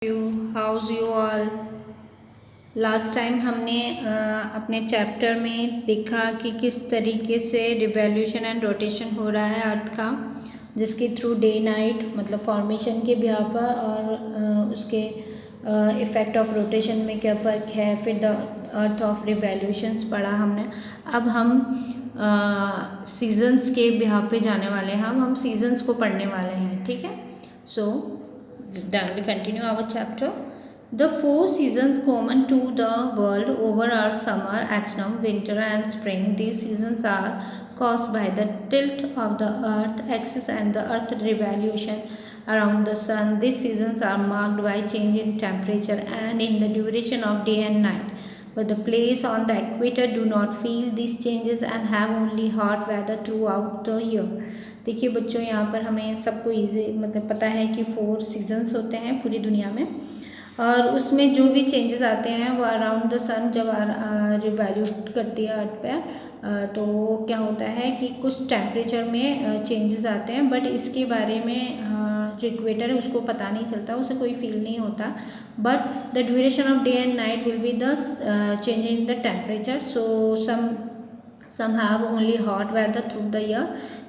You house you all. Last time हमने अपने chapter में देखा कि किस तरीके से रिवॉल्यूशन एंड रोटेशन हो रहा है अर्थ का, जिसके थ्रू डे नाइट मतलब फॉर्मेशन के बिहार पर और उसके इफ़ेक्ट ऑफ रोटेशन में क्या फ़र्क है। फिर द अर्थ ऑफ रिवॉल्यूशंस पढ़ा हमने। अब हम सीजन्स के बिहार पे जाने वाले हैं। हम सीजन्स को पढ़ने वाले हैं, ठीक है। सो then we continue our chapter. The four seasons common to the world over are summer, autumn, winter and spring. These seasons are caused by the tilt of the earth axis and the earth revolution around the sun. These seasons are marked by change in temperature and in the duration of day and night. But the place on the equator do not feel these changes and have only hot weather throughout the year. देखिए बच्चों, यहाँ पर हमें सबको easy मतलब पता है कि 4 सीजन्स होते हैं पूरी दुनिया में, और उसमें जो भी चेंजेस आते हैं वो अराउंड द सन जब रिवॉल्यूट करती है अर्थ पे, तो क्या होता है कि कुछ टेम्परेचर में चेंजेस आते हैं, बट इसके बारे में जो इक्वेटर है उसको पता नहीं चलता, उसे कोई फील नहीं होता। But the duration of day and night will be the change in the temperature. So some have only hot weather through the year,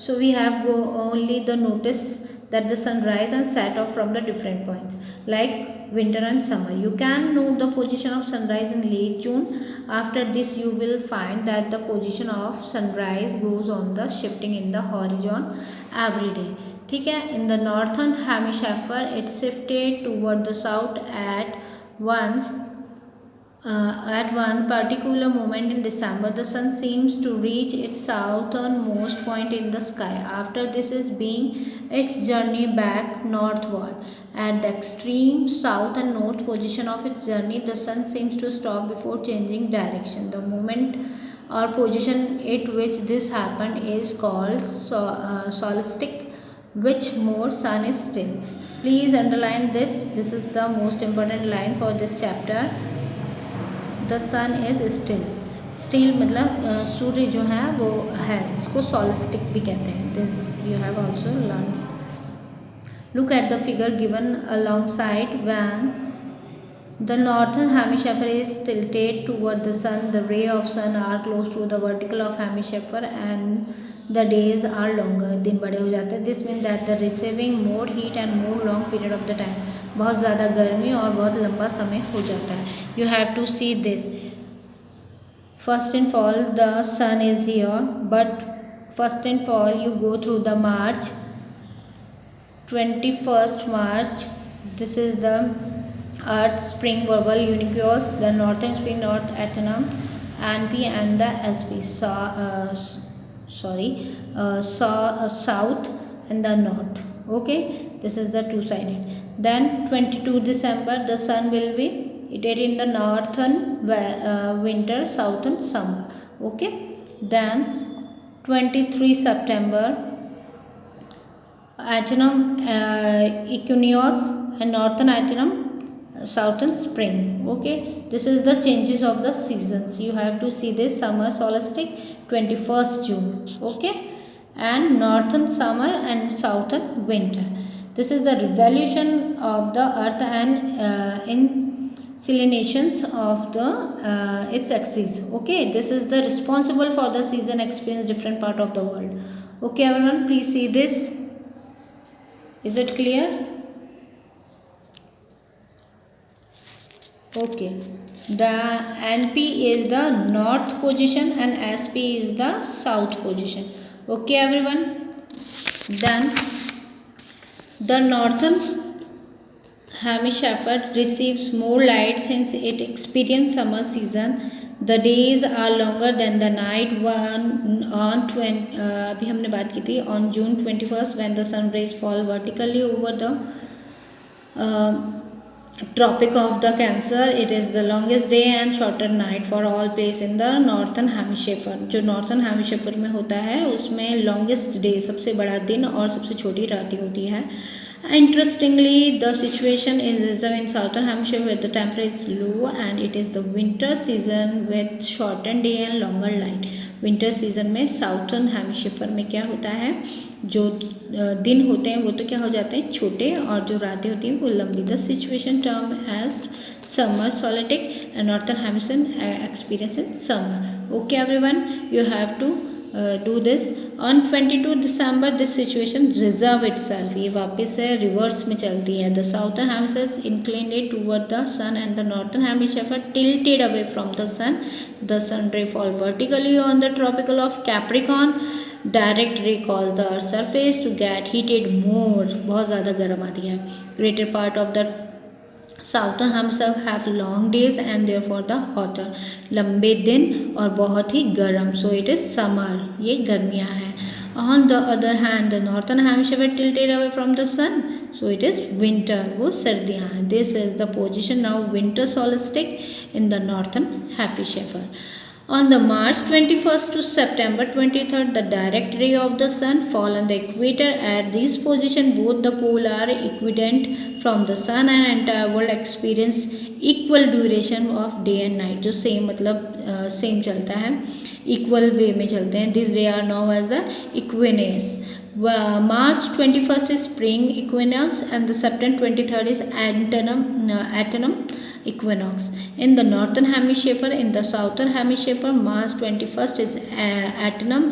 so we have only the notice that the sun rise and set off from the different points like winter and summer. You can know the position of sunrise in late June. After this you will find that the position of sunrise goes on the shifting in the horizon every day, ठीक है. In the northern hemisphere it shifted toward the south at one particular moment in December. The sun seems to reach its southernmost point in the sky. After this is being its journey back northward. At the extreme south and north position of its journey, the sun seems to stop before changing direction. The moment or position at which this happened is called solstice, which more sun is still. Please underline this. This is the most important line for this chapter. The sun is still मतलब सूर्य जो है वो है, इसको सॉलिस्टिक भी कहते हैं. This you have also learn. Look at the figure given alongside. When the northern hemisphere is tilted toward the sun, the rays of sun are close to the vertical of hemisphere and the days are longer. दिन बड़े हो जाते हैं. This means that the receiving more heat and more long period of the time. बहुत ज़्यादा गर्मी और बहुत लंबा समय हो जाता है. You have to see this. First in fall the sun is here, but first in fall you go through the March, 21st March. This is the Earth Spring Verbal Uniqueous, the Northern Spring, North Autumn, NP and the SP. South and the North. Okay, this is the two-sided. Then 22 December the sun will be in the northern winter, southern summer. Okay, then 23 September autumn equinox and northern autumn, southern spring. Okay, this is the changes of the seasons. You have to see this. Summer solstice 21st June. Okay, and northern summer and southern winter. This is the revolution of the earth and inclinations of the its axis. Okay, this is the responsible for the season experience different part of the world. Okay everyone, please see this. Is it clear? Okay, the NP is the north position and SP is the south position. Okay everyone, then the northern hemisphere receives more light since it experiences summer season. The days are longer than the night. अभी हमने बात की थी on June 21st when the sun rays fall vertically over the Tropic of the Cancer. It is the longest day and shorter night for all place in the northern hemisphere. जो northern hemisphere में होता है उसमें longest day सबसे बड़ा दिन और सबसे छोटी रात होती है. Interestingly, the situation is reserved in southern hemisphere where the temperature is low and it is the winter season with shortened day and longer night. Winter season में साउथर्न हेमिस्फीयर में क्या होता है, जो दिन होते हैं वो तो क्या हो जाते हैं छोटे और जो रातें होती हैं वो लंबी. The situation term as summer solstice and northern hemisphere experience in summer. Okay everyone, you have to do this. On 22 December this situation reserve itself, ये वापस से रिवर्स में चलती है. The southern hemisphere inclined toward the sun and the northern hemisphere tilted away from the sun. The sun ray fall vertically on the tropical of Capricorn. Direct ray cause the earth surface to get heated more, बहुत ज़्यादा गर्म आती है. Greater part of the southern hemisphere have long days and therefore the hotter, लंबे दिन और बहुत ही गर्म. सो इट इज़ समर, ये गर्मियाँ हैं. On the other hand the northern hemisphere tilted away from the sun, so it is winter, वो सर्दियाँ हैं. This is the position now winter solstice in the northern hemisphere. On the March 21st to September 23rd, the direct ray of the sun fall on the equator. At this position, both the poles are equidistant from the sun and entire world experience equal duration of day and night. जो same मतलब same चलता है, equal वे में चलते हैं. These ray are known as the equinox. March 21st is spring equinox and the September 23rd is autumn equinox. In the northern hemisphere, in the southern hemisphere, March 21st is autumn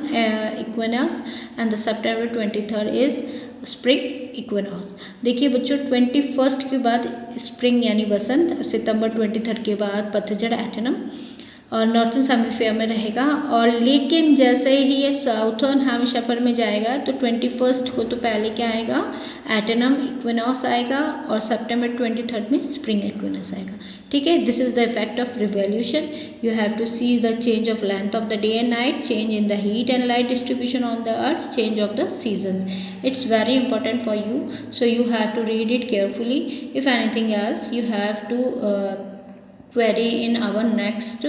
equinox and the September 23rd is spring equinox. देखिए बच्चों, 21st के बाद spring यानी बसंत, सितंबर 23rd के बाद पतझड़ एटनम और northern hemisphere में रहेगा. और लेकिन जैसे ही ये साउथर्न हेमिस्फीयर में जाएगा तो 21st को तो पहले क्या आएगा, एटनम इक्विनॉक्स आएगा और सितंबर 23rd में स्प्रिंग इक्विनॉक्स आएगा. ठीक है, this is the effect of revolution. You have to see the change of length of the day and night, change in the heat and light distribution on the earth, change of the seasons. It's very important for you, so you have to read it carefully. If anything else, you have to query in our next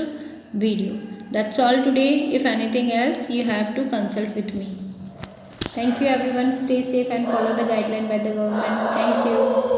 video. That's all today. If anything else, you have to consult with me. Thank you everyone. Stay safe and follow the guideline by the government. Thank you.